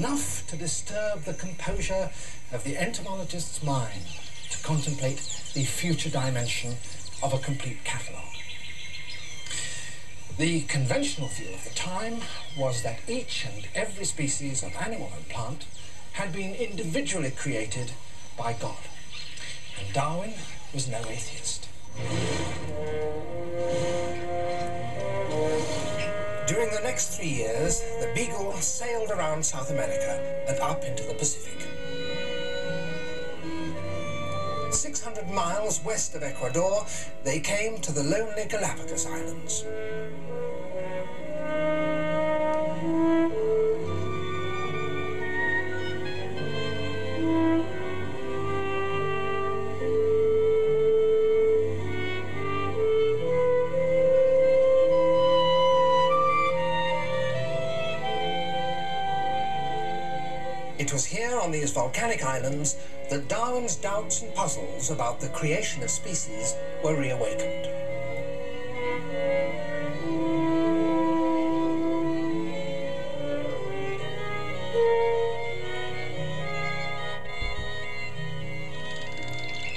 enough to disturb the composure of the entomologist's mind to contemplate the future dimension of a complete catalogue. The conventional view of the time was that each and every species of animal and plant had been individually created by God, and Darwin was no atheist. During the next 3 years, the Beagle sailed around South America and up into the Pacific. 600 miles west of Ecuador, they came to the lonely Galapagos Islands. It was here on these volcanic islands that Darwin's doubts and puzzles about the creation of species were reawakened.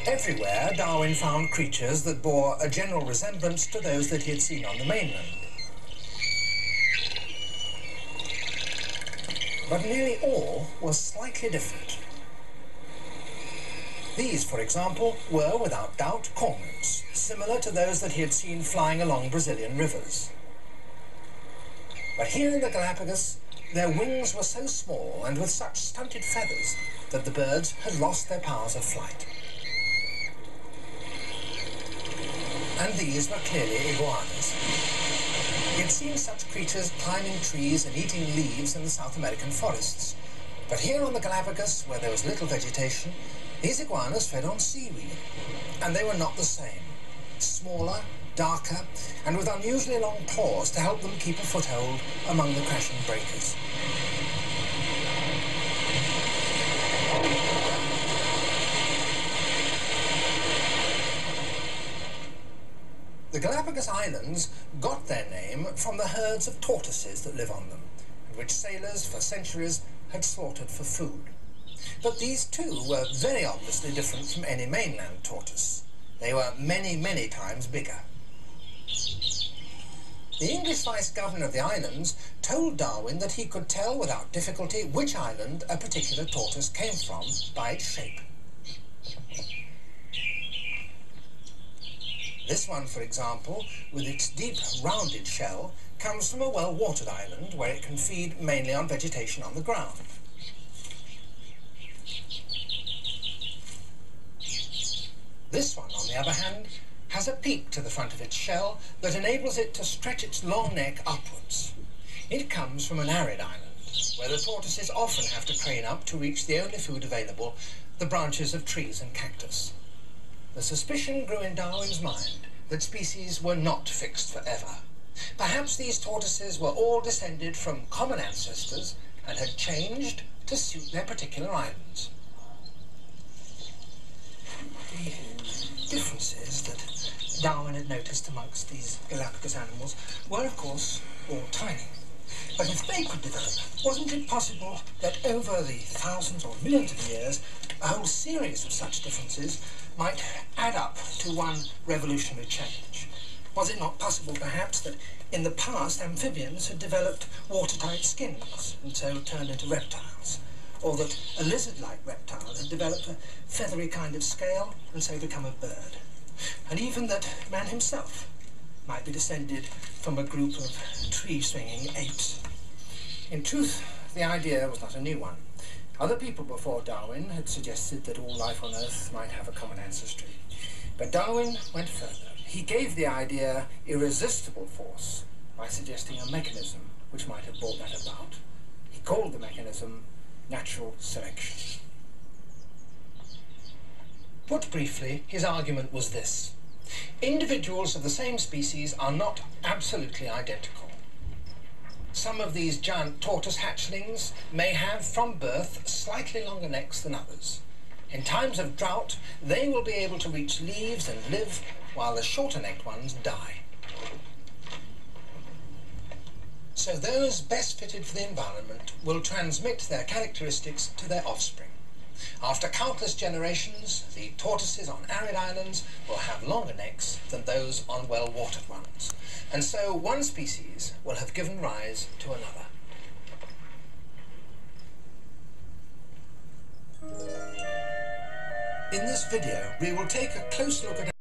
Everywhere, Darwin found creatures that bore a general resemblance to those that he had seen on the mainland. But nearly all was slightly different. These, for example, were without doubt cormorants, similar to those that he had seen flying along Brazilian rivers. But here in the Galapagos, their wings were so small and with such stunted feathers that the birds had lost their powers of flight. And these were clearly iguanas. He had seen such creatures climbing trees and eating leaves in the South American forests. But here on the Galapagos, where there was little vegetation, these iguanas fed on seaweed. And they were not the same. Smaller, darker, and with unusually long claws to help them keep a foothold among the crashing breakers. The Galapagos Islands got their name from the herds of tortoises that live on them, which sailors for centuries had slaughtered for food. But these too were very obviously different from any mainland tortoise. They were many, many times bigger. The English vice-governor of the islands told Darwin that he could tell without difficulty which island a particular tortoise came from by its shape. This one, for example, with its deep, rounded shell, comes from a well-watered island where it can feed mainly on vegetation on the ground. This one, on the other hand, has a peak to the front of its shell that enables it to stretch its long neck upwards. It comes from an arid island, where the tortoises often have to crane up to reach the only food available, the branches of trees and cactus. The suspicion grew in Darwin's mind that species were not fixed forever. Perhaps these tortoises were all descended from common ancestors and had changed to suit their particular islands. The differences that Darwin had noticed amongst these Galapagos animals were, of course, all tiny. But if they could develop, wasn't it possible that over the thousands or millions of years, a whole series of such differences might add up to one revolutionary change? Was it not possible, perhaps, that in the past amphibians had developed watertight skins and so turned into reptiles? Or that a lizard-like reptile had developed a feathery kind of scale and so become a bird? And even that man himself might be descended from a group of tree-swinging apes. In truth, the idea was not a new one. Other people before Darwin had suggested that all life on Earth might have a common ancestry. But Darwin went further. He gave the idea irresistible force by suggesting a mechanism which might have brought that about. He called the mechanism natural selection. Put briefly, his argument was this: individuals of the same species are not absolutely identical. Some of these giant tortoise hatchlings may have from birth slightly longer necks than others. In times of drought, they will be able to reach leaves and live, while the shorter-necked ones die. So those best fitted for the environment will transmit their characteristics to their offspring. After countless generations, the tortoises on arid islands will have longer necks than those on well-watered ones, and so one species will have given rise to another. In this video, we will take a close look at